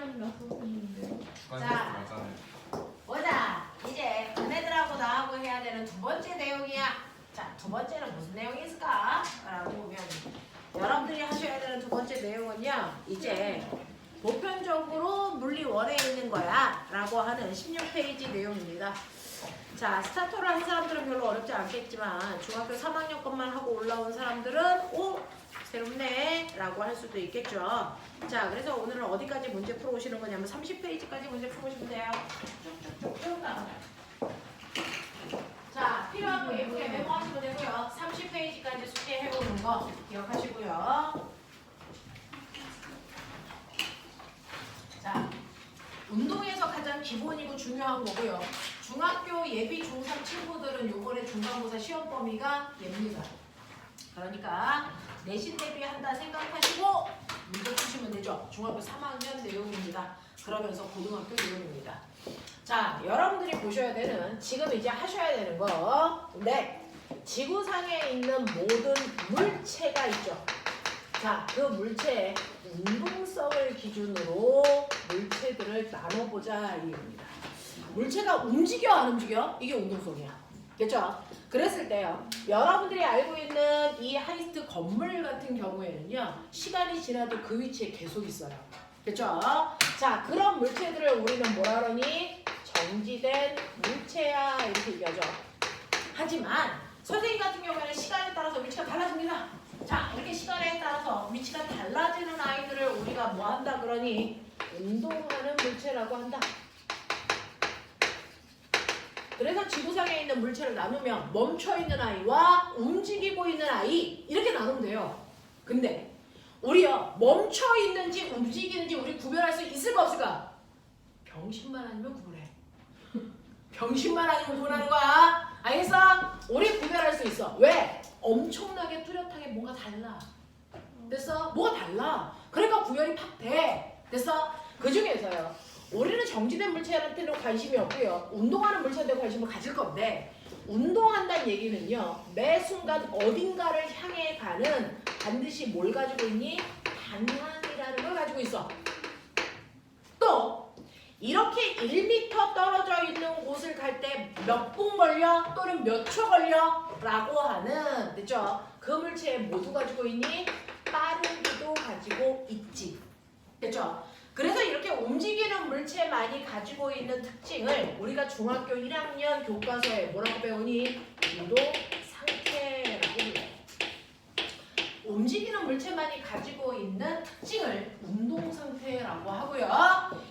아니라 선생님인데요. 자, 보자. 이제 너네들하고 나하고 해야 되는 두 번째 내용이야. 자, 두 번째는 무슨 내용이 있을까? 라고 보면 여러분들이 하셔야 되는 두 번째 내용은요. 이제 보편적으로 물리 원에 있는 거야 라고 하는 16페이지 내용입니다. 자, 스타터를 한 사람들은 별로 어렵지 않겠지만 중학교 3학년 것만 하고 올라온 사람들은 오! 새롭네 라고 할 수도 있겠죠. 자, 그래서 오늘은 어디까지 문제 풀어오시는 거냐면 30페이지까지 문제 풀어오시면 돼요. 쭉쭉쭉쭉 나가요. 자, 필요한 거 예쁘게 메모하시면 되고요. 30페이지까지 숙제해보는 거 기억하시고요. 자, 운동에서 가장 기본이고 중요한 거고요. 중학교 예비 중3 친구들은 요번에 중간고사 시험 범위가 얘입니다. 그러니까 내신 대비한다 생각하시고 문제 푸시면 되죠. 중학교 3학년 내용입니다. 그러면서 고등학교 내용입니다. 자, 여러분들이 보셔야 되는 지금 이제 하셔야 되는 거. 네, 지구상에 있는 모든 물체가 있죠. 자, 그 물체의 운동성을 기준으로 물체들을 나눠보자 이겁니다. 물체가 움직여 안 움직여? 이게 운동성이야. 됐죠? 그랬을 때요. 여러분들이 알고 있는 이 하이스트 건물 같은 경우에는요. 시간이 지나도 그 위치에 계속 있어요. 됐죠? 자, 그런 물체들을 우리는 뭐라 그러니? 정지된 물체야 이렇게 얘기하죠. 하지만 선생님 같은 경우에는 시간에 따라서 위치가 달라집니다. 자, 이렇게 시간에 따라서 위치가 달라지는 아이들을 우리가 뭐 한다 그러니? 운동하는 물체라고 한다. 그래서 지구상에 있는 물체를 나누면 멈춰있는 아이와 움직이고 있는 아이 이렇게 나누면 돼요. 근데 우리요 멈춰있는지 움직이는지 우리 구별할 수 있을까 없을까? 병신만 아니면 구분해. 병신만 아니면 구분하는 거야. 알겠어? 우리 구별할 수 있어. 왜? 엄청나게 뚜렷하게 뭔가 달라. 됐어? 뭐가 달라. 그러니까 구별이 팍 돼. 됐어? 그 중에서요. 우리는 정지된 물체한테는 관심이 없고요. 운동하는 물체한테 관심을 가질 건데 운동한다는 얘기는요. 매 순간 어딘가를 향해 가는 반드시 뭘 가지고 있니? 방향이라는 걸 가지고 있어. 또 이렇게 1m 떨어져 있는 곳을 갈 때 몇 분 걸려? 또는 몇 초 걸려? 라고 하는 됐죠? 그 물체 모두 가지고 있니? 빠르기도 가지고 있지. 됐죠? 그래서 이렇게 움직이는 물체만이 가지고 있는 특징을 우리가 중학교 1학년 교과서에 뭐라고 배우니? 운동 상태라고 불러요. 움직이는 물체만이 가지고 있는 특징을 운동 상태라고 하고요.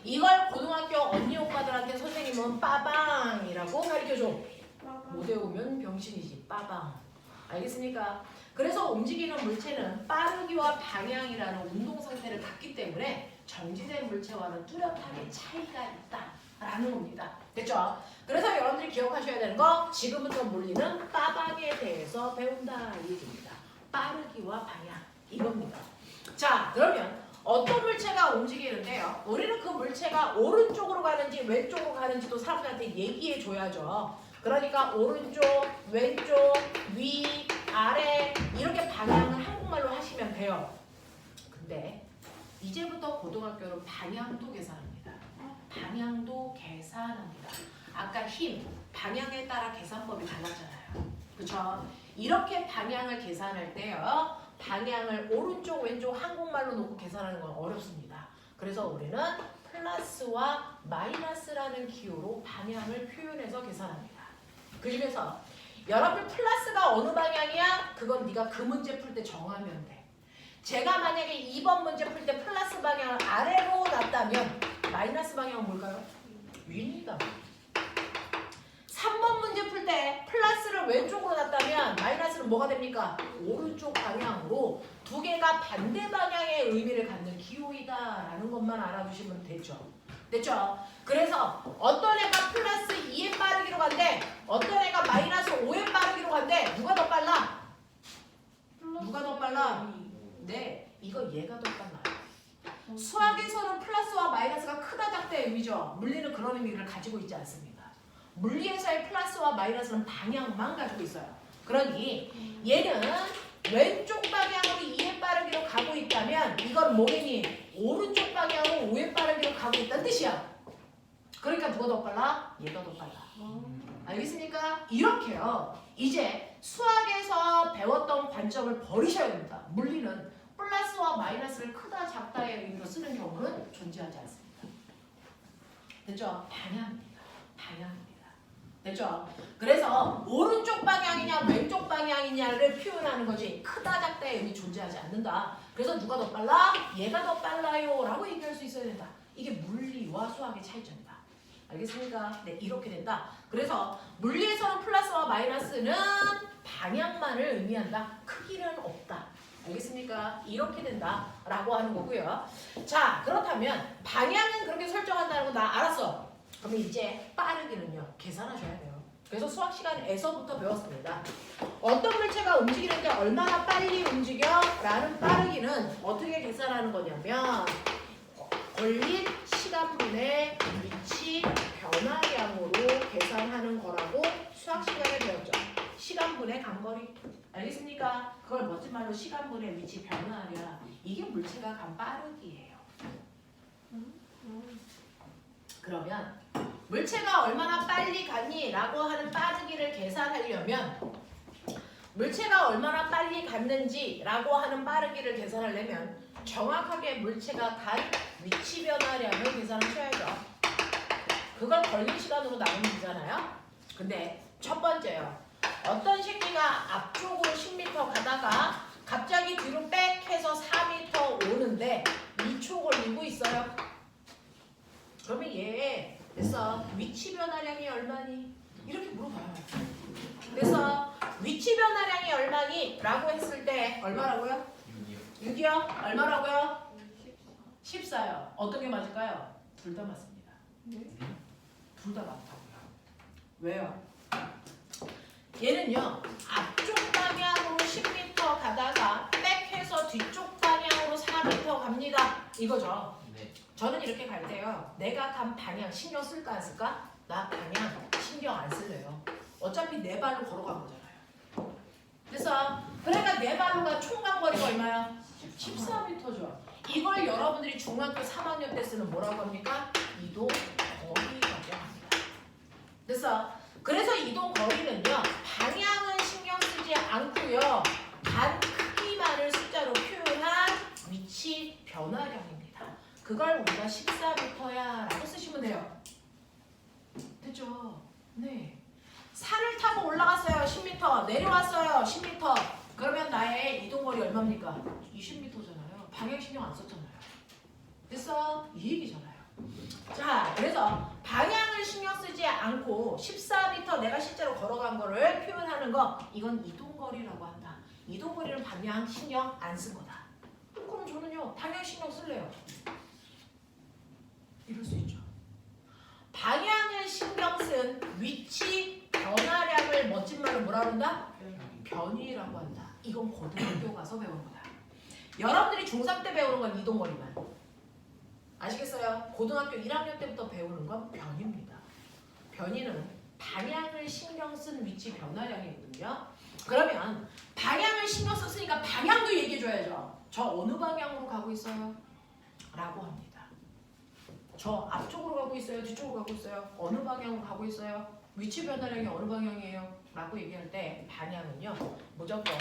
이걸 고등학교 언니 오빠들한테 선생님은 빠방이라고 가르쳐줘. 못 외우면 병신이지. 빠방. 알겠습니까? 그래서 움직이는 물체는 빠르기와 방향이라는 운동 상태를 갖기 때문에 정지된 물체와는 뚜렷하게 차이가 있다라는 겁니다. 됐죠? 그래서 여러분들이 기억하셔야 되는 거 지금부터 물리는 빠방에 대해서 배운다 이 얘기입니다. 빠르기와 방향 이겁니다. 자, 그러면 어떤 물체가 움직이는데요. 우리는 그 물체가 오른쪽으로 가는지 왼쪽으로 가는지도 사람들한테 얘기해 줘야죠. 그러니까 오른쪽, 왼쪽, 위, 아래 이렇게 방향을 한국말로 하시면 돼요. 근데 이제부터 고등학교는 방향도 계산합니다. 방향도 계산합니다. 아까 힘, 방향에 따라 계산법이 달랐잖아요. 그렇죠? 이렇게 방향을 계산할 때요. 방향을 오른쪽, 왼쪽 한국말로 놓고 계산하는 건 어렵습니다. 그래서 우리는 플러스와 마이너스라는 기호로 방향을 표현해서 계산합니다. 그 중에서 여러분 플러스가 어느 방향이야? 그건 네가 그 문제 풀 때 정하면 돼. 제가 만약에 2번 문제 풀 때 플러스 방향을 아래로 놨다면 마이너스 방향은 뭘까요? 위입니다. 3번 문제 풀 때 플러스를 왼쪽으로 놨다면 마이너스는 뭐가 됩니까? 오른쪽 방향으로 두 개가 반대 방향의 의미를 갖는 기호이다라는 것만 알아두시면 되죠. 됐죠? 그래서 어떤 애가 플러스 2의 빠르기로 간대 어떤 애가 마이너스 5의 빠르기로 간대 누가 더 빨라? 누가 더 빨라? 네, 이거 얘가 더 빨라요. 수학에서는 플러스와 마이너스가 크다 작다의 의미죠. 물리는 그런 의미를 가지고 있지 않습니다. 물리에서의 플러스와 마이너스는 방향만 가지고 있어요. 그러니 얘는 왼쪽 방향으로 2의 빠르기로 가고 있다면 이건 뭐겠니? 오른쪽 방향으로 5의 빠르기로 가고 가고 있다는 뜻이야. 그러니까 누가 더 빨라? 얘가 더 빨라. 알겠습니까? 이렇게요. 이제 수학에서 배웠던 관점을 버리셔야 됩니다. 물리는 플러스와 마이너스를 크다 작다의 의미로 쓰는 경우는 존재하지 않습니다. 됐죠? 방향입니다. 방향입니다. 됐죠? 그래서 오른쪽 방향이냐 왼쪽 방향이냐를 표현하는 거지 크다 작다의 의미 존재하지 않는다. 그래서 누가 더 빨라? 얘가 더 빨라요 라고 얘기할 수 있어야 된다. 이게 물리와 수학의 차이점이다. 알겠습니까? 네, 이렇게 된다. 그래서 물리에서는 플러스와 마이너스는 방향만을 의미한다. 크기는 없다. 알겠습니까? 이렇게 된다 라고 하는 거고요. 자, 그렇다면 방향은 그렇게 설정한다는 거 나 알았어. 그러면 이제 빠르기는요 계산하셔야 돼요. 그래서 수학 시간에서부터 배웠습니다. 어떤 물체가 움직이는데 얼마나 빨리 움직여? 라는 빠르기는 어떻게 계산하는 거냐면 걸린 시간분의 위치 변화량으로 계산하는 거라고 수학 시간에 배웠죠. 시간분의 간거리. 알겠습니까? 그걸 멋진 말로 시간분의 위치 변화량. 이게 물체가 간 빠르기예요. 그러면 물체가 얼마나 빨리 갔니? 라고 하는 빠르기를 계산하려면 물체가 얼마나 빨리 갔는지 라고 하는 빠르기를 계산하려면 정확하게 물체가 간 위치 변화량을 계산하셔야죠. 그걸 걸린 시간으로 나누면 되잖아요. 근데 첫 번째요. 어떤 새끼가 앞쪽으로 10m 가다가 갑자기 뒤로 빽 해서 4m 오는데 2초 걸리고 있어요. 그러면 얘 그래서 위치 변화량이 얼마니? 이렇게 물어봐요. 그래서 위치 변화량이 얼마니? 라고 했을 때 얼마라고요? 6이요? 얼마라고요? 14요. 어떤 게 맞을까요? 둘 다 맞습니다. 둘 다 맞다고요. 왜요? 얘는요. 앞쪽 방향으로 10m 가다가 빽해서 뒤쪽 방향으로 4m 갑니다. 이거죠. 네. 저는 이렇게 갈 때요. 내가 간 방향 신경 쓸까 안 쓸까? 나 방향 신경 안 쓸래요. 어차피 내 발로 걸어간 거잖아요. 그래서 그러니까 내 발로가 총간 거리가 얼마야? 14m죠. 이걸 여러분들이 중학교 3학년 때 쓰는 뭐라고 합니까? 이동 거리라고 합니다. 그래서 이동 거리는요. 방향은 신경 쓰지 않고요. 간 크기만을 숫자로 표현한 위치 변화량입니다. 그걸 우리가 14m야 라고 쓰시면 돼요. 됐죠? 네. 산을 타고 올라갔어요. 10m. 내려왔어요. 10m. 그러면 나의 이동거리 얼마입니까? 20m잖아요. 방향 신경 안 썼잖아요. 됐어? 이 얘기잖아요. 자, 그래서 방향을 신경 쓰지 않고 14m 내가 실제로 걸어간 거를 표현하는 거 이건 이동거리라고 한다. 이동거리는 방향 신경 안 쓴 거다. 그럼 저는요. 방향 신경 쓸래요. 이럴 수 있죠. 방향을 신경 쓴 위치 변화량을 멋진 말로 뭐라 그런다? 변위라고 한다. 이건 고등학교 가서 배운 거다. 여러분들이 중3 때 배우는 건 이동거리만. 아시겠어요? 고등학교 1학년 때부터 배우는 건 변위입니다. 변위는 방향을 신경 쓴 위치 변화량이거든요. 그러면 방향을 신경 썼으니까 방향도 얘기해줘야죠. 저 어느 방향으로 가고 있어요? 라고 합니다. 저 앞쪽으로 가고 있어요? 뒤쪽으로 가고 있어요? 어느 방향으로 가고 있어요? 위치 변화량이 어느 방향이에요? 라고 얘기할 때 방향은요. 무조건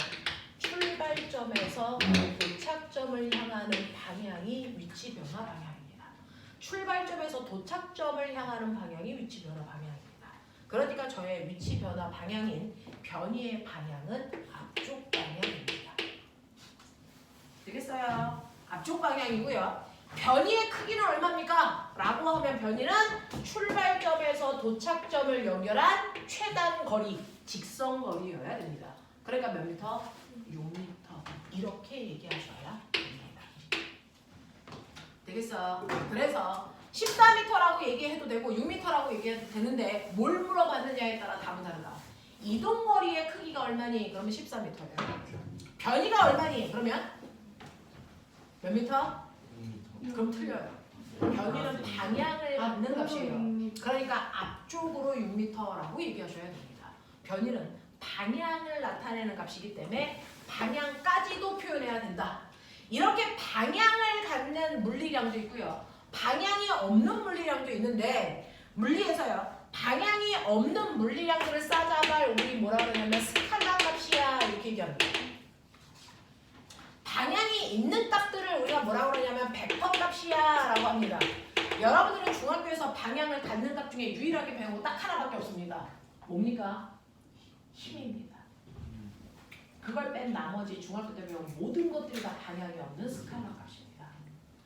출발점에서 도착점을 향하는 방향이 위치 변화 방향입니다. 출발점에서 도착점을 향하는 방향이 위치 변화 방향입니다. 그러니까 저의 위치 변화 방향인 변위의 방향은 앞쪽 방향입니다. 되겠어요? 앞쪽 방향이고요. 변위의 크기는 얼마입니까? 라고 하면 변위는 출발점에서 도착점을 연결한 최단 거리, 직선 거리여야 됩니다. 그러니까 몇 미터? 6m. 이렇게 얘기하셔야 됩니다. 되겠어요? 그래서 14m라고 얘기해도 되고 6m라고 얘기해도 되는데 뭘 물어봤느냐에 따라 답은 다르다. 이동거리의 크기가 얼마니? 그러면 14m예요. 변위가 얼마니? 그러면 몇 미터? 그럼 틀려요. 변위는 방향을 갖는 값이에요. 그러니까 앞쪽으로 6m라고 얘기하셔야 됩니다. 변위는 방향을 나타내는 값이기 때문에 방향까지도 표현해야 된다. 이렇게 방향을 갖는 물리량도 있고요. 방향이 없는 물리량도 있는데 물리에서요. 방향이 없는 물리량들을 싸잡을 우리 뭐라 그러냐면 스칼라 값이야 이렇게 얘기합니다. 방향이 있는 값들을 우리가 뭐라 그러냐면 벡터 값이야 라고 합니다. 여러분들은 중학교에서 방향을 갖는 값 중에 유일하게 배운 거 딱 하나밖에 없습니다. 뭡니까? 힘입니다. 그걸 뺀 나머지 중학교 때 배운 모든 것들이 다 방향이 없는 스칼라 값입니다.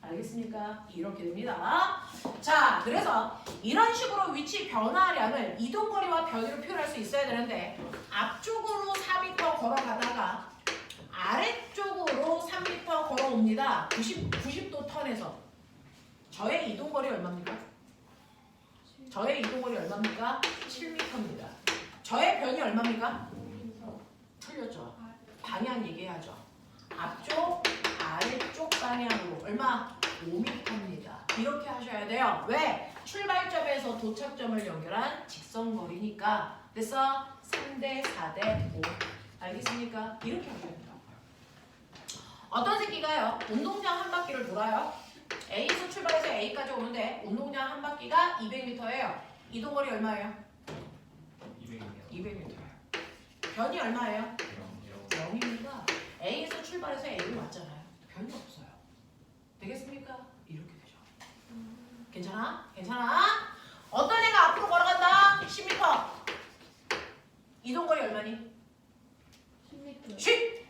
알겠습니까? 이렇게 됩니다. 자, 그래서 이런 식으로 위치 변화량을 이동거리와 변이로 표현할 수 있어야 되는데 앞쪽으로 4m 걸어가다가 아래쪽으로 3m 걸어옵니다. 90도 턴에서 저의 이동거리 얼마입니까? 저의 이동거리 얼마입니까? 7m입니다. 저의 변이 얼마입니까? 틀렸죠. 방향 얘기해야죠. 앞쪽, 아래쪽 방향으로 얼마? 5m입니다. 이렇게 하셔야 돼요. 왜? 출발점에서 도착점을 연결한 직선거리니까. 그래서 3대 4대 5. 알겠습니까? 이렇게 하셔야 돼요. 어떤 새끼가요? 운동장 한 바퀴를 돌아요. A에서 출발해서 A까지 오는데 운동장 한 바퀴가 200m예요. 이동거리 얼마예요? 200m예요. 변이 얼마예요? 0입니다. A에서 출발해서 A로 왔잖아요. 변이 없어요. 되겠습니까? 이렇게 되죠. 괜찮아? 괜찮아? 어떤 애가 앞으로 걸어간다? 10m. 이동거리 얼마니? 10m. 10!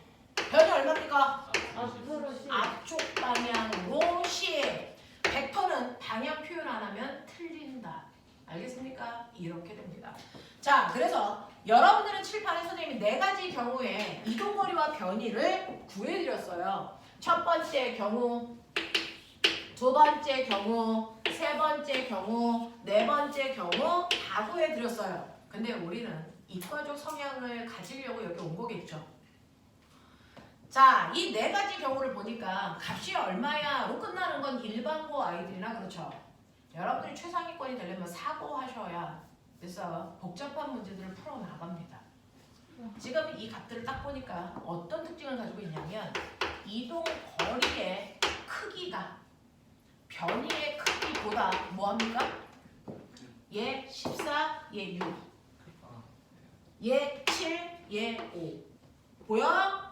변이 얼마입니까? 앞으로 10. 앞쪽 방향으로 10. 벡터는 방향 표현 안 하면 틀린다. 알겠습니까? 이렇게 됩니다. 자, 그래서 여러분들은 칠판에 선생님이 4가지 경우에 이동거리와 변이를 구해드렸어요. 첫 번째 경우, 두 번째 경우, 세 번째 경우, 네 번째 경우 다 구해드렸어요. 근데 우리는 이과적 성향을 가지려고 여기 온 거겠죠. 자, 이 4가지 경우를 보니까 값이 얼마야로 끝나는 건 일반고 아이들이나 그렇죠. 여러분들이 최상위권이 되려면 사고하셔야 그래서 복잡한 문제들을 풀어나갑니다. 지금 이 값들을 딱 보니까 어떤 특징을 가지고 있냐면 이동 거리의 크기가 변이의 크기보다 뭐합니까? 얘 14, 얘 6, 얘 7, 얘 5. 보여?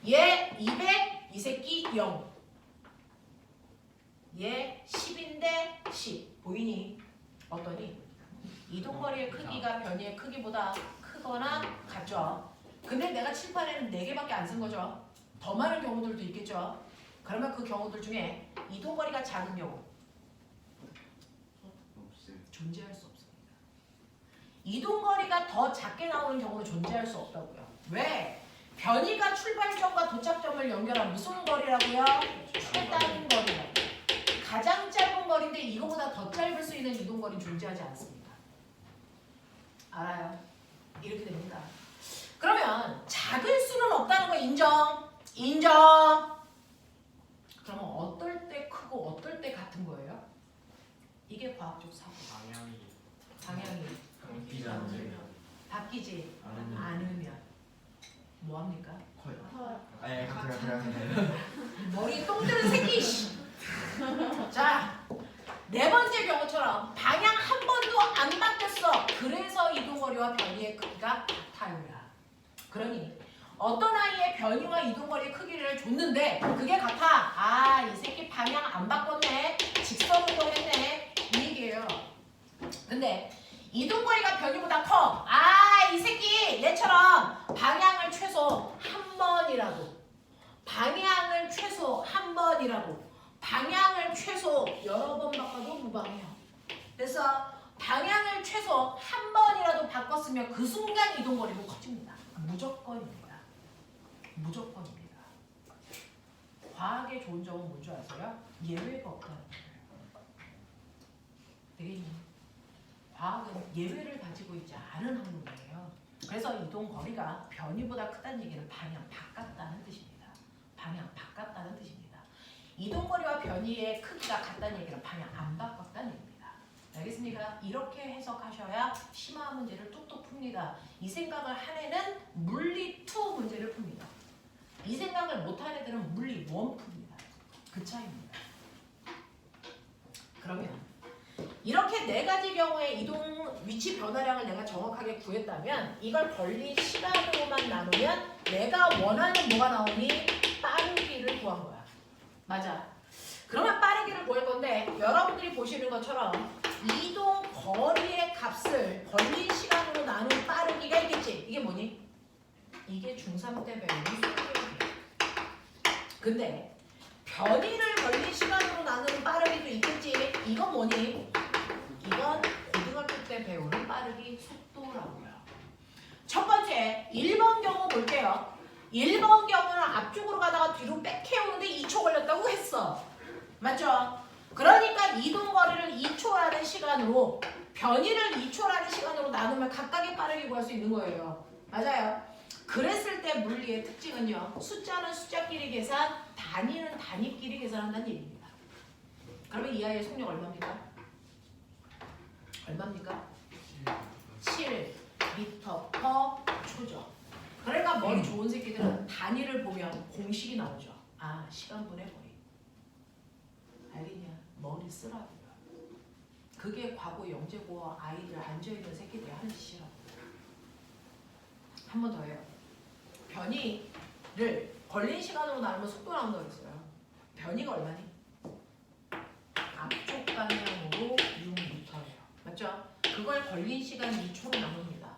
얘 200, 이 새끼 0. 얘 10인데 10. 보이니? 어떠니? 이동거리의 크기가 변이의 크기보다 크거나 같죠. 근데 내가 칠판에는 4개밖에 안 쓴 거죠. 더 많은 경우들도 있겠죠. 그러면 그 경우들 중에 이동거리가 작은 경우 존재할 수 없습니다. 이동거리가 더 작게 나오는 경우는 존재할 수 없다고요. 왜? 변이가 출발점과 도착점을 연결한 무슨 거리라고요? 최단 거리라고. 가장 짧은 거리인데 이거보다 더 짧을 수 있는 이동거리는 존재하지 않습니다. 알아요? 이렇게 됩니다. 그러면 작을 수는 없다는 거 인정? 인정! 그러면 어떨 때 크고 어떨 때 같은 거예요? 이게 과학적 사고. 방향이 바뀌지 않으면 뭐합니까? 머리 똥 뜨는 새끼! 자, 4번째 경우처럼 방향 한 번도 안 바뀌었어. 그래서 이동거리와 변이의 크기가 같아요야. 그러니 어떤 아이의 변이와 이동거리의 크기를 줬는데 그게 같아. 아, 이 새끼 방향 안 바꿨네. 직선 운동했네. 이 얘기예요. 근데 이동거리가 변이보다 커. 아, 이 새끼 얘처럼 방향을 최소 한 번이라도 방향을 최소 한 번이라도 방향을 최소 여러 번 바꿔도 무방해요. 그래서 방향을 최소 한 번이라도 바꿨으면 그 순간 이동거리도 커집니다. 무조건입니다. 무조건입니다. 과학의 좋은 점은 뭔지 아세요? 예외가 없다는 거예요. 되겠니? 과학은 예외를 가지고 있지 않은 학문이에요. 그래서 이동거리가 변이보다 크다는 얘기는 방향 바꿨다는 뜻입니다. 방향 바꿨다는 뜻입니다. 이동거리와 변이의 크기가 같다는 얘기는 방향 안 바꿨다는 얘기입니다. 알겠습니까? 이렇게 해석하셔야 심화 문제를 뚝뚝 풉니다. 이 생각을 한 애는 물리 2 문제를 풉니다. 이 생각을 못한 애들은 물리 1 풉니다. 그 차이입니다. 그러면 이렇게 네 가지 경우의 이동 위치 변화량을 내가 정확하게 구했다면 이걸 걸린 시간으로만 나누면 내가 원하는 뭐가 나오니? 빠르기를 구한 거야. 맞아. 그러면 빠르기를 구할 건데 여러분들이 보시는 것처럼 이동 거리의 값을 걸린 시간으로 나눈 빠르기가 있겠지. 이게 뭐니? 이게 중3 때 배우는 수학이야. 근데 변이를 걸린 시간으로 나누는 빠르기도 있겠지. 이건 뭐니? 이건 고등학교 때 배우는 빠르기 속도라고요. 첫 번째 1번 경우 볼게요. 1번 경우는 앞쪽으로 가다가 뒤로 백해오는데 2초 걸렸다고 했어. 맞죠? 그러니까 이동 거리를 2초라는 시간으로 변이를 2초라는 시간으로 나누면 각각의 빠르기 구할 수 있는 거예요. 맞아요. 그랬을 때 물리의 특징은요. 숫자는 숫자끼리 계산, 단위는 단위끼리 계산한다는 얘기입니다. 그러면 이 아이의 속력 얼마입니까? 얼마입니까? 7m/초죠. 그러니까 머리 좋은 새끼들은 단위를 보면 공식이 나오죠. 아, 시간분의 거리. 알겠냐? 머리 쓰라고요. 그게 과거 영재고 아이들 앉아있는 새끼들이 하는 짓이라고. 한 번 더 해요. 변이를 걸린 시간으로 나누면 속도 나온다고 했어요. 변이가 얼마니? 앞쪽 방향으로 6m예요. 맞죠? 그걸 걸린 시간 2초로 나눕니다.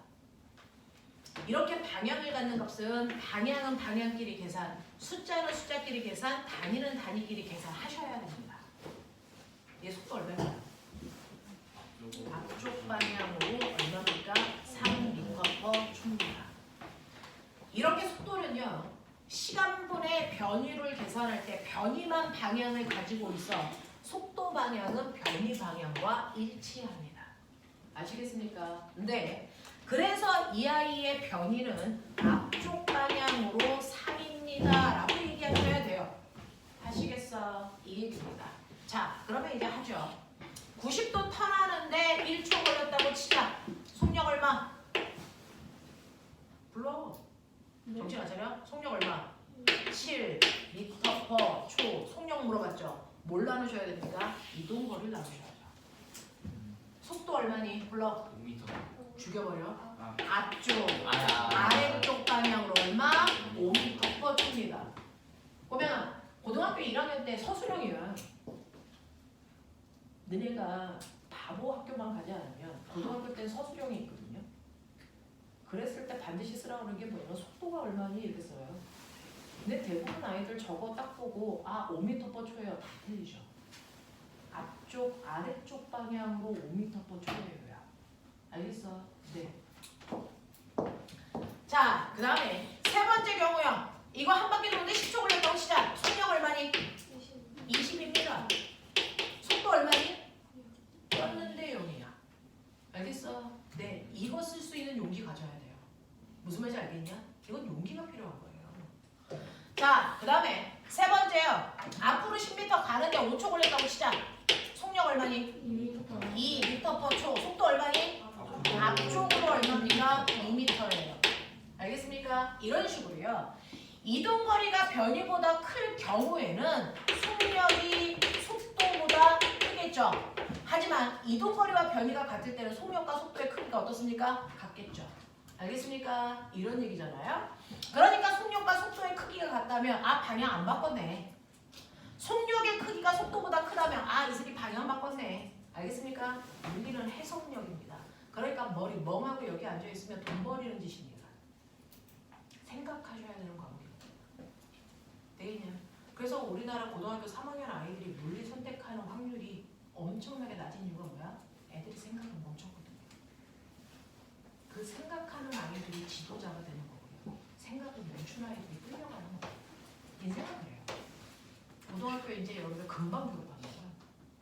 이렇게 방향을 갖는 값은 방향은 방향끼리 계산, 숫자는 숫자끼리 계산, 단위는 단위끼리 계산하셔야 됩니다. 얘 속도 얼마입니까? 앞쪽 방향으로 얼마입니까? 3m/초입니다. 이렇게 속도는요. 시간분의 변이를 계산할 때 변이만 방향을 가지고 있어 속도 방향은 변이 방향과 일치합니다. 아시겠습니까? 네. 그래서 이 아이의 변이는 앞쪽 방향으로 3입니다. 라고 얘기하셔야 돼요. 하시겠어? 이 얘기입니다. 자, 그러면 이제 하죠. 90도 턴하는데 1초 걸렸다고 치자. 속력 얼마? 불러. 정신 안 차려? 속력 얼마? 7m/초. 속력 물어봤죠? 뭘 나누셔야 됩니까? 이동거리를 나누셔야죠. 속도 얼마니? 불러. 5m. 죽여버려. 아. 앞쪽, 아. 아래쪽 방향으로 얼마? 5m/초입니다. 보면 고등학교 1학년 때 서술형이야. 너네가 바보 학교만 가지 않으면 고등학교 때 서술형이 있거든요. 그랬을 때 반드시 쓰라고 하는 게 뭐냐면 속도가 얼마니 이렇게 써요. 근데 대부분 아이들 저거 딱 보고 아 5m/초예요. 다 틀리죠. 앞쪽 아래쪽 방향으로 5m/초예요. 알겠어? 네. 자, 그 다음에 세 번째 경우요. 이거 한 바퀴 도는데 10초 걸렸다고 치자. 속력 얼마니? 20입니다. 속도 얼마니? 떴는데 0이야. 알겠어? 네. 이거 쓸 수 있는 용기 가져야 돼요. 무슨 말인지 알겠냐? 이건 용기가 필요한 거예요. 자, 그 다음에 세 번째요. 앞으로 10m 가는데 5초 걸렸다고 치자. 속력 얼마니? 2m/초. 속도 얼마니? 앞쪽으로 얼마입니까? 2m예요. 알겠습니까? 이런 식으로요. 이동거리가 변이보다 클 경우에는 속력이 속도보다 크겠죠. 하지만 이동거리와 변이가 같을 때는 속력과 속도의 크기가 어떻습니까? 같겠죠. 알겠습니까? 이런 얘기잖아요. 그러니까 속력과 속도의 크기가 같다면 아 방향 안 바꿨네. 속력의 크기가 속도보다 크다면 아 이 새끼 방향 바꿨네. 알겠습니까? 물리는 해석력입니다. 그러니까 머리 멍하고 여기 앉아있으면 돈 버리는 짓입니다. 생각하셔야 되는 겁니다. 되겠냐? 그래서 우리나라 고등학교 3학년 아이들이 물리 선택하는 확률이 엄청나게 낮은 이유가 뭐야? 애들이 생각이 멈췄거든요. 그 생각하는 아이들이 지도자가 되는 거고요. 생각이 멈춘 아이들이 끌려가는 거예요. 인생은 그래요. 고등학교 이제 여러분들 금방 졸업합니다.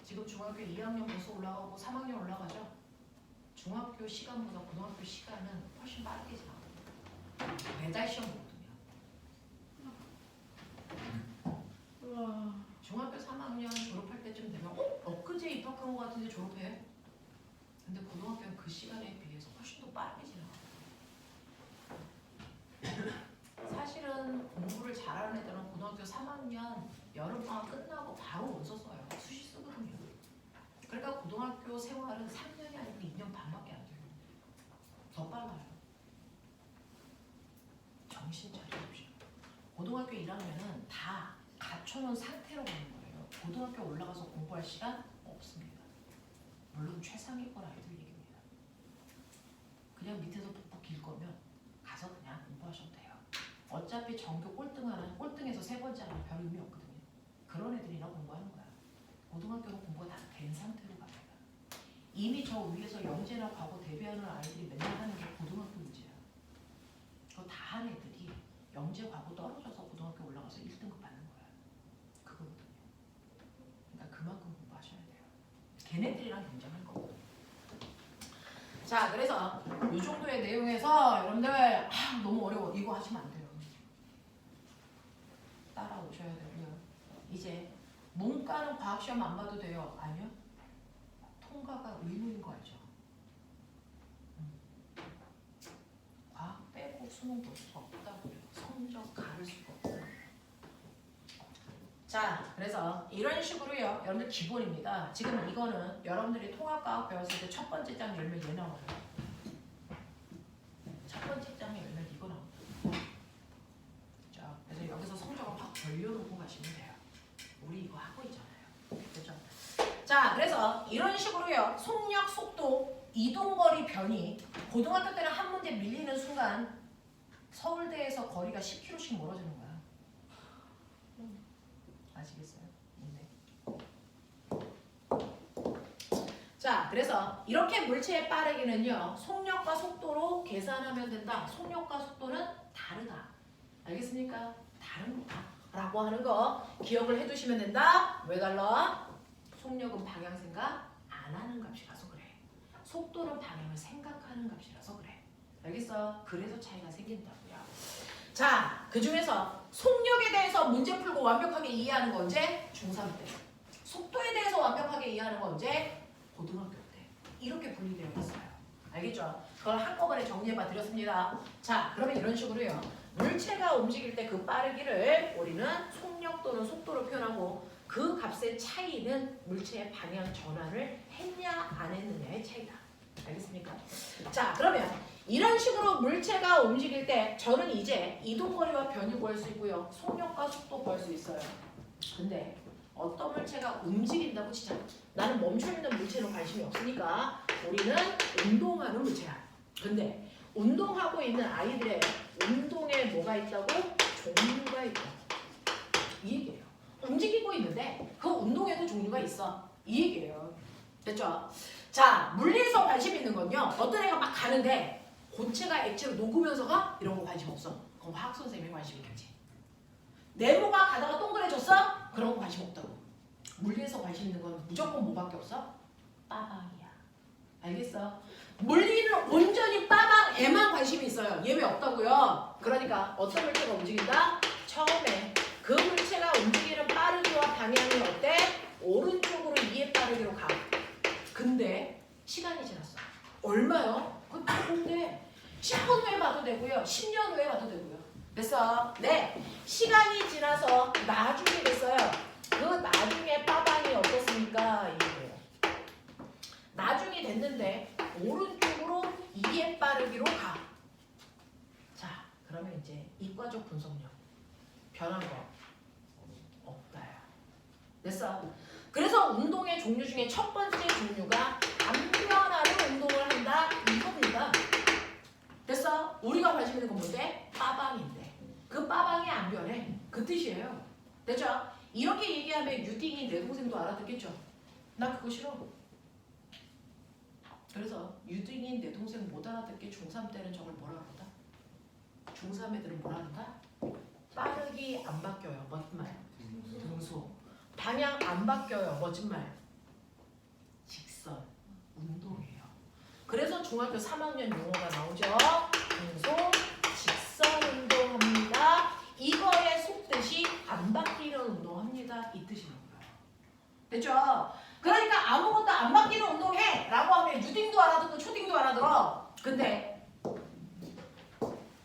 지금 중학교 2학년 벌써 올라가고 3학년 올라가죠. 중학교 시간보다 고등학교 시간은 훨씬 빠르게 지나갑니다. 매달 시험이거든요. 중학교 3학년 졸업할 때쯤 되면 엊그제 입학한 것 같은데 졸업해? 근데 고등학교는 그 시간에 비해서 훨씬 더 빠르게 지나갑니다. 사실은 공부를 잘하는 애들은 고등학교 3학년 여름방학 끝나고 바로 원서 써요. 수시 쓰거든요. 그러니까 고등학교 생활은 3년이 아니고 2년 반밖에 안 돼요. 더 빨라요. 정신 차리십시오. 고등학교 1학년은 다 갖춰놓은 상태로 가는 거예요. 고등학교 올라가서 공부할 시간 없습니다. 물론 최상위권 아이들 얘기입니다. 그냥 밑에서 푹푹 길 거면 가서 그냥 공부하셔도 돼요. 어차피 전교 꼴등에서 세 번째 하면 별 의미 없거든요. 그런 애들이나 공부하는 거야. 고등학교는 공부가 다 된 상태로 갑니다. 이미 저 위에서 영재나 과거 대비하는 아이들이 맨날 하는 게 고등학교 문제야. 그거 다 한 애들이 영재 과거 떨어져서 고등학교 올라가서 1등급 받는 거야. 그거거든요. 그러니까 그만큼 공부하셔야 돼요. 걔네들이랑 경쟁할 거거든요. 자, 그래서 이 정도의 내용에서 여러분들 너무 어려워. 이거 하시면 안 돼요. 따라오셔야 되고요. 이제 문과는 과학시험 안 봐도 돼요. 아니요. 통과가 의무인 거 알죠? 과학 빼고 수능 볼 수가 없다고요. 성적 가를 수가 없어요. 자, 그래서 이런 식으로요. 여러분들 기본입니다. 지금 이거는 여러분들이 통합과학 배웠을 때 첫 번째 장 열면 얘 나와요. 첫 번째 장 열면 이거 나옵니다. 자, 그래서 여기서 성적을 확 벌려놓고 가시면 돼요. 우리 이거 하고 있잖아요. 그렇죠? 자, 그래서 이런 식으로요. 속력, 속도, 이동거리 변이 고등학교 때는 한 문제 밀리는 순간 서울대에서 거리가 10km씩 멀어지는 거야. 아시겠어요? 네. 자, 그래서 이렇게 물체의 빠르기는요. 속력과 속도로 계산하면 된다. 속력과 속도는 다르다. 알겠습니까? 다른 거다. 라고 하는 거 기억을 해두시면 된다. 왜 달라? 속력은 방향 생각 안 하는 값이라서 그래. 속도는 방향을 생각하는 값이라서 그래. 알겠어? 그래서 차이가 생긴다고요. 자, 그 중에서 속력에 대해서 문제 풀고 완벽하게 이해하는 건 언제? 중3 때. 속도에 대해서 완벽하게 이해하는 건 언제? 고등학교 때. 이렇게 분리되어 있어요. 알겠죠? 그걸 한꺼번에 정리해봐 드렸습니다. 자, 그러면 이런 식으로요. 물체가 움직일 때 그 빠르기를 우리는 속력 또는 속도로 표현하고 그 값의 차이는 물체의 방향 전환을 했냐 안 했느냐의 차이다. 알겠습니까? 자, 그러면 이런 식으로 물체가 움직일 때 저는 이제 이동거리와 변이 구할 수 있고요. 속력과 속도 구할 수 있어요. 근데 어떤 물체가 움직인다고 치자. 나는 멈춰있는 물체로 관심이 없으니까 우리는 운동하는 물체야. 근데 운동하고 있는 아이들의 운동에 뭐가 있다고? 종류가 있다고. 이 얘기예요. 움직이고 있는데 그 운동에도 종류가 있어. 이 얘기예요. 됐죠? 자, 물리에서 관심 있는 건요. 어떤 애가 막 가는데 고체가 액체로 녹으면서 가? 이런 거 관심 없어. 그건 화학 선생님이 관심 있겠지. 네모가 가다가 동그래졌어? 그런 거 관심 없다고. 물리에서 관심 있는 건 무조건 뭐밖에 없어? 빠방이야. 알겠어? 물리는 온전히 빠방에만 관심이 있어요. 얘 왜 없다고요? 그러니까 어떤 물체가 움직인다? 처음에 그 물체가 움직이는 빠르기와 방향이 어때? 오른쪽으로 2의 빠르기로 가. 근데 시간이 지났어. 얼마요? 그건 다른데 10분 후에 봐도 되고요. 10년 후에 봐도 되고요. 됐어? 네. 시간이 지나서 나중에 됐어요. 그 나중에 빠방이 어떻습니까? 이거예요. 나중에 됐는데 오른쪽으로 2의 빠르기로 가. 자, 그러면 이제 이과적 분석력 변한 거 없다요. 됐어? 그래서 운동의 종류 중에 첫 번째 종류가 안 변하는 운동을 한다 이겁니다. 됐어? 우리가 관심 있는 건 뭔데? 빠방인데 그 빠방이 안 변해. 그 뜻이에요. 됐죠? 이렇게 얘기하면 유딩이 내 동생도 알아듣겠죠? 나 그거 싫어. 그래서 유딩인 내 동생 못 알아듣게 중3 때는 저걸 뭐라 그러다? 중3 애들은 뭐라 그런다? 빠르기 안 바뀌어요. 멋진 말. 등소. 방향 안 바뀌어요. 멋진 말. 직선. 운동이에요. 그래서 중학교 3학년 용어가 나오죠. 등소, 직선 운동합니다. 이거의 속뜻이 안 바뀌는 운동합니다. 이 뜻이라고요. 됐죠? 그러니까 아무것도 안 바뀌는 운동해 라고 하면 유딩도 알아듣고 초딩도 알아들어. 근데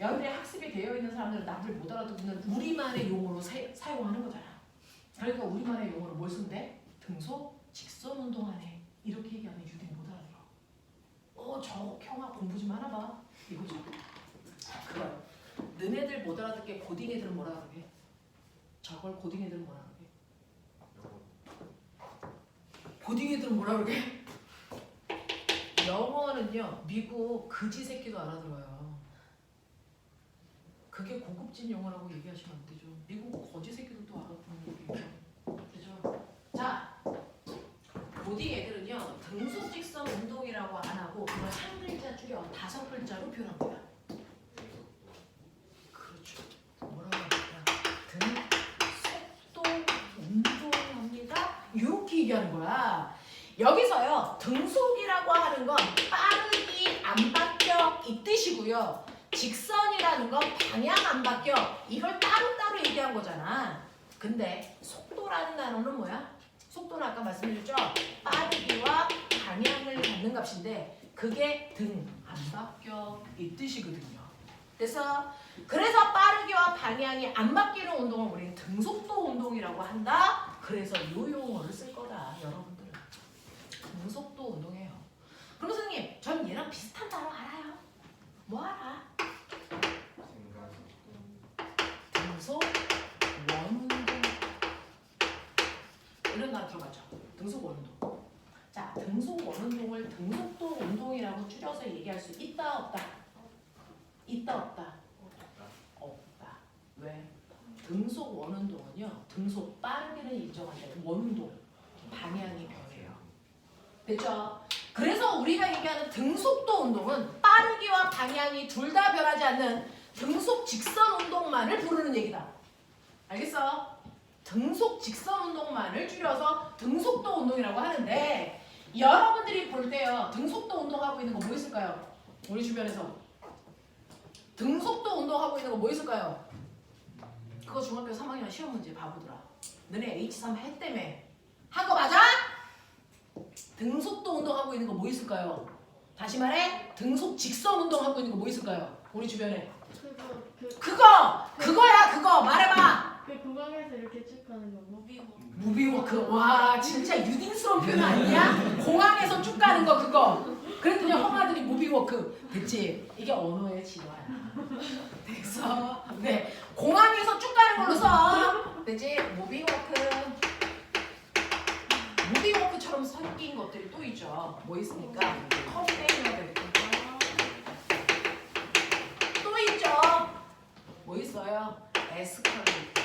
여러분들이 학습이 되어 있는 사람들은 남들 못 알아듣는 우리만의 용어로 사용하는 거잖아. 그러니까 우리만의 용어로 뭘 쓴대? 등소, 직선 운동하네. 이렇게 얘기하면 유딩 못 알아들어. 저 형아 공부 좀 하나 봐. 이거죠. 그걸 너네들 못 알아듣게 고딩 애들은 뭐라 그러게? 저걸 고딩 애들은 뭐라 그러게? 고딩 애들은 뭐라 그러게? 영어는요 미국 그지 새끼도 알아들어요. 그게 고급진 영어라고 얘기하시면 안 되죠. 미국 거지 새끼들도 알아듣는 얘기예요. 그죠? 자, 고딩 애들은요 등속직선 운동이라고 안 하고 그걸 한 글자 줄여 5글자로 표현합니다. 그렇죠. 뭐라고 합니까? 등속도 운동합니다. 이렇게 얘기하는 거야. 여기서요 등속이라고 하는 건 빠르기 안 바뀌어 이 뜻이고요. 직선이라는 건 방향 안 바뀌어 이걸 따로따로 얘기한 거잖아. 근데 속도라는 단어는 뭐야? 속도는 아까 말씀드렸죠? 빠르기와 방향을 갖는 값인데 그게 등 안 바뀌어 이 뜻이거든요. 그래서 빠르기와 방향이 안 바뀌는 운동을 우리는 등속도 운동이라고 한다. 그래서 이 용어를 쓸 거다. 여러분들은 등속도 운동이에요. 그럼 선생님 전 얘랑 비슷한 단어 알아요. 뭐 알아? 등속 원운동 이런 단어 들어봤죠? 등속 원운동. 자, 등속 원운동을 등속도 운동이라고 줄여서 얘기할 수 있다 없다? 있다 없다? 없다. 왜? 등속 원운동은요 등속 빠르기는 인정한데 원운동 방향이 변해요. 됐죠? 그래서 우리가 얘기하는 등속도 운동은 빠르기와 방향이 둘 다 변하지 않는 등속 직선 운동만을 부르는 얘기다. 알겠어? 등속 직선 운동만을 줄여서 등속도 운동이라고 하는데 여러분들이 볼 때요 등속도 운동하고 있는 거 뭐 있을까요? 우리 주변에서 등속도 운동하고 있는 거 뭐 있을까요? 그거 중학교 3학년 시험 문제 바보더라. 너네 H3 했다며. 한 거 맞아? 등속도 운동하고 있는 거 뭐 있을까요? 다시 말해 등속 직선 운동하고 있는 거 뭐 있을까요? 우리 주변에 그거야 말해봐. 그 구강에서 이렇게 쭉 가는 거 무비워크. 와 진짜 유딩스러운 표현 아니냐? 공항에서 쭉 가는 거 그거. 그랬더니 형아들이 무비워크. 됐지? 이게 언어의 진화야. 됐어? 네. 공항에서 쭉 가는 걸로 써. 됐지? 무비워크. 무비워크처럼 섞인 것들이 또 있죠. 뭐 있습니까? 컨베이어들. 또 있죠. 뭐 있어요? 에스컬레이터.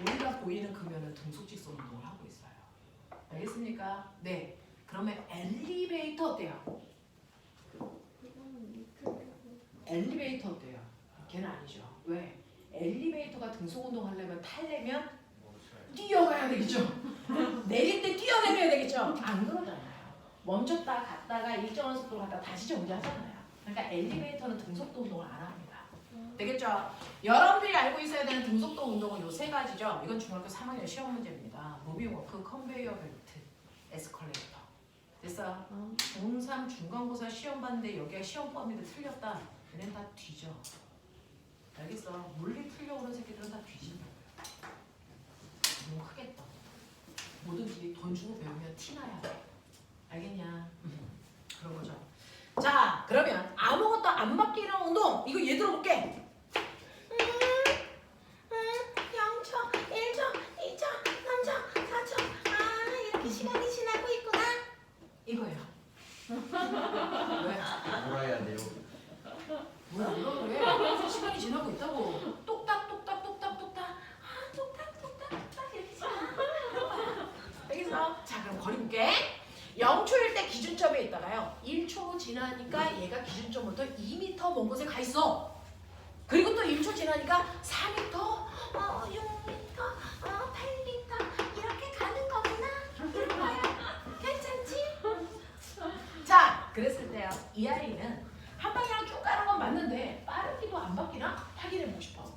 우리가 보이는 금연은 등속직선 운동을 하고 있어요. 알겠습니까? 네. 그러면 엘리베이터 어때요? 엘리베이터 어때요? 걔는 아니죠. 왜? 엘리베이터가 등속 운동 하려면 타려면 뛰어가야 되겠죠. 내릴 때 뛰어내려야 되겠죠. 안 그러잖아요. 멈췄다 갔다가 일정한 속도로 갔다가 다시 정지하잖아요. 그러니까 엘리베이터는 등속도 운동을 안 합니다. 되겠죠? 여러분들이 알고 있어야 되는 등속도 운동은 요 세 가지죠. 이건 중학교 3학년 시험 문제입니다. 무비워크, 컨베이어 벨트, 에스컬레이터. 됐어? 중3 중간고사 시험 봤는데 여기가 시험 범위도 틀렸다. 얘는 다 뒤져. 알겠어? 물리 틀려고 그런 새끼들은 다 뒤진다고요. 너무 크겠다. 뭐든지 돈 주고 배우면 티나야 돼. 알겠냐? 그런 거죠. 자, 그러면 아무것도 안 바뀌는 운동. 이거 얘 들어볼게. 0초, 1초, 2초, 3초, 4초. 아, 이렇게 시간이 지나고 있구나. 이거예요. 왜? 뭐라 해야 돼요? 뭐라 그래? 시간이 지나고 있다고. 똑딱 똑딱 똑딱 똑딱. 아, 똑딱 똑딱 똑딱 이렇게 지나. 알겠어? 자, 그럼 거리 볼게. 0초일 때 기준점에 있다가요 1초 지나니까 얘가 기준점부터 2m 먼 곳에 가 있어. 그리고 또 1초 지나니까 4m, 6m, 8m 이렇게 가는 거구나. 이런 거야. 괜찮지? 자, 그랬을 때요 이 아이는 한 방향 쭉 가는 건 맞는데 빠르기도 안 바뀌나? 확인해보고 싶어.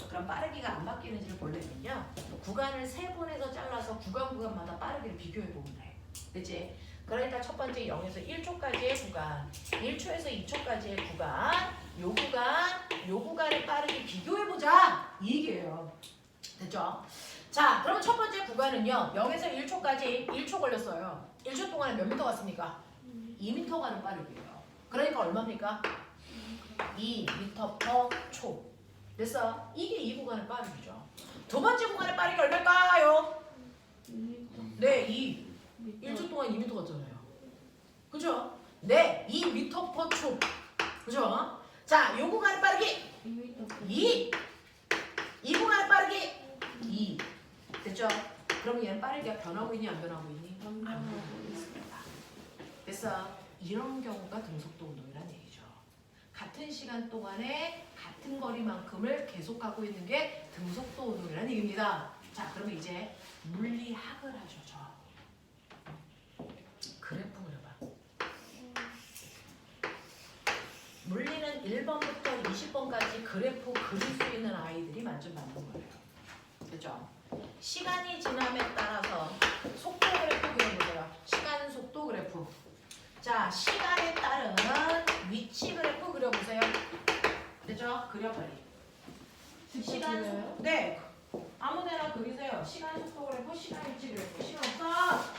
그럼 빠르기가 안 바뀌는지를 보려면요 구간을 3번에서 잘라서 구간마다 빠르기를 비교해보면 돼. 그치? 그러니까 첫 번째 0에서 1초까지의 구간, 1초에서 2초까지의 구간, 요 구간을 빠르게 비교해보자 이 얘기예요. 됐죠? 자, 그러면 첫 번째 구간은요. 0에서 1초까지 1초 걸렸어요. 1초 동안에 몇 미터 갔습니까? 2미터 가는 빠르기예요. 그러니까 얼마입니까? 2미터 per 초. 됐어? 이게 이 구간의 빠르기죠. 두 번째 구간의 빠르기 얼마일까요? 네, 1초 동안 2미터 갔잖아요. 그죠? 네, 2미터 per 초. 그죠? 자, 요 구간의 빠르기 2. 이 구간의 빠르기 2. 됐죠? 그럼 얘는 빠르기가 변하고 있니 안 변하고 있니? 안 변하고 있습니다. 됐어? 이런 경우가 등속도 운동이라는 얘기죠. 같은 시간 동안에 같은 거리만큼을 계속하고 있는 게 등속도 운동이라는 얘기입니다. 자, 그러면 이제 물리학을 하죠. 저. 그래프 그려봐. 물리는 1번부터 20번까지 그래프 그릴 수 있는 아이들이 만점 받는 거예요. 그죠? 시간이 지남에 따라서 속도 그래프 그려보세요. 시간 속도 그래프. 자, 시간에 따른 위치 그래프 그려보세요. 됐죠? 그려버리. 시간 속, 네. 아무데나 그리세요. 시간 속도 그래프, 시간 위치 그래프. 시간 없어.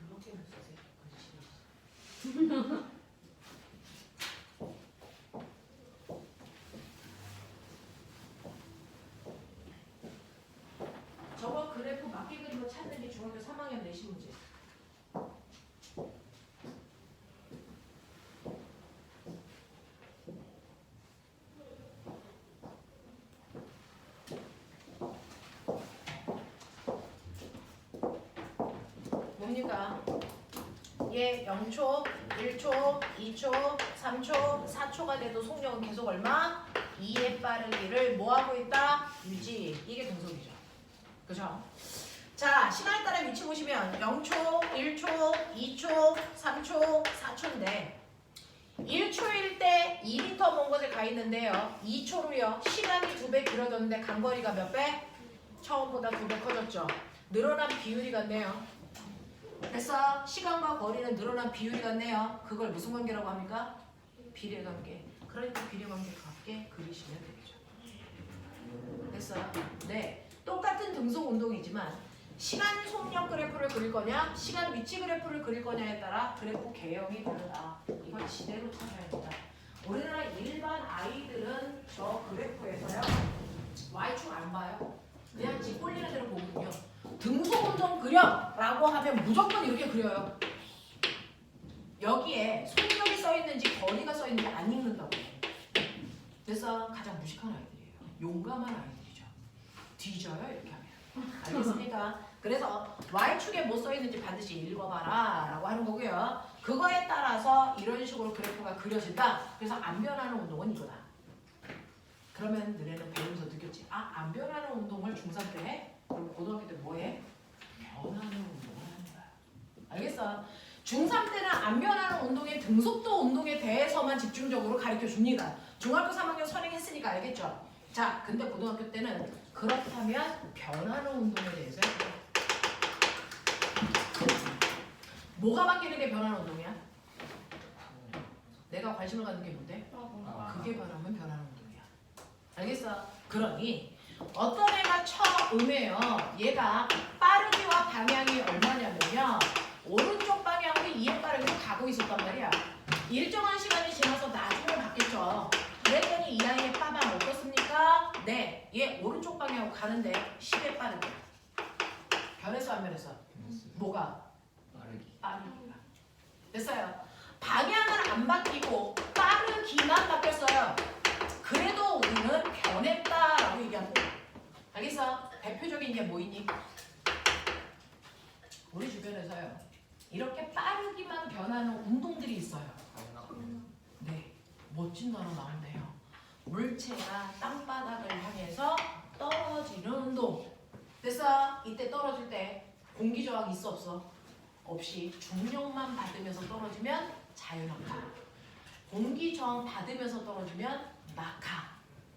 더럽게 쓰세요. 저거 그래프 맞게 그린 거 찾는 게 중학교 3학년 내시 문제. 뭡니까? 얘 0초, 1초, 2초, 3초, 4초가 돼도 속력은 계속 얼마? 2의 빠르기를 뭐하고 있다? 유지. 이게 등속이죠. 그죠? 자, 시간에 따라 위치 보시면 0초, 1초, 2초, 3초, 4초인데 1초일 때 2m 먼 곳에 가 있는데요. 2초로요. 시간이 2배 길어졌는데 간거리가 몇 배? 처음보다 2배 커졌죠. 늘어난 비율이 같네요. 그래서 시간과 거리는 늘어난 비율이 같네요. 그걸 무슨 관계라고 합니까? 비례관계. 그러니까 비례관계 같게 그리시면 되겠죠. 됐어요? 네. 똑같은 등속 운동이지만 시간 속력 그래프를 그릴 거냐, 시간 위치 그래프를 그릴 거냐에 따라 그래프 개형이 다르다. 이걸 지대로 찾아야 된다. 우리나라 일반 아이들은 저 그래프에서요 Y축 안 봐요. 그냥 지 꼴리는 대로 보거든요. 등속 운동 그려라고 하면 무조건 이렇게 그려요. 여기에 속력이 써 있는지 거리가 써 있는지 안 읽는다고. 그래서 가장 무식한 아이들이에요. 용감한 아이들이죠. 뒤져요 이렇게 하면. 알겠습니까? 그래서 Y축에 뭐 써 있는지 반드시 읽어봐라 라고 하는 거고요. 그거에 따라서 이런 식으로 그래프가 그려진다. 그래서 안 변하는 운동은 이거다. 그러면 너네는 배우면서 느꼈지? 아, 안 변하는 운동을 중3 때 해? 그럼 고등학교 때 뭐 해? 변하는 운동을 하는 거야. 알겠어? 중3 때는 안 변하는 운동의 등속도 운동에 대해서만 집중적으로 가르쳐 줍니다. 중학교 3학년 선행했으니까 알겠죠? 자, 근데 고등학교 때는 그렇다면 변하는 운동에 대해서 해요. 뭐가 바뀌는 게 변하는 운동이야? 내가 관심을 갖는 게 뭔데? 그게 변하면 변하는 운동이야. 알겠어? 그러니 어떤 애가 처음에요. 얘가 빠르기와 방향이 얼마냐면요. 오른쪽 방향으로 2의 빠르기로 가고 있었단 말이야. 일정한 시간이 지나서 나중에 바뀌었죠. 그랬더니 이 아이의 빠방 어떻습니까? 네, 얘 오른쪽 방향으로 가는데 10의 빠르기. 변했어 안 변했어? 뭐가? 빠르기가. 됐어요. 방향은 안 바뀌고 빠르기만 바뀌었어요. 그래도 우리는 변했다라고 얘기하는 거야. 알겠어? 대표적인 게 뭐 있니? 우리 주변에서요. 이렇게 빠르기만 변하는 운동들이 있어요. 네, 멋진 단어 나온대요. 물체가 땅바닥을 향해서 떨어지는 운동. 됐어? 이때 떨어질 때 공기 저항 있어 없어? 없이 중력만 받으면서 떨어지면 자유낙하. 공기 저항 받으면서 떨어지면 낙하.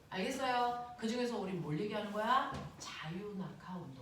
알겠어요? 그 중에서 우리 뭘 얘기하는 거야? 자유낙하 운동.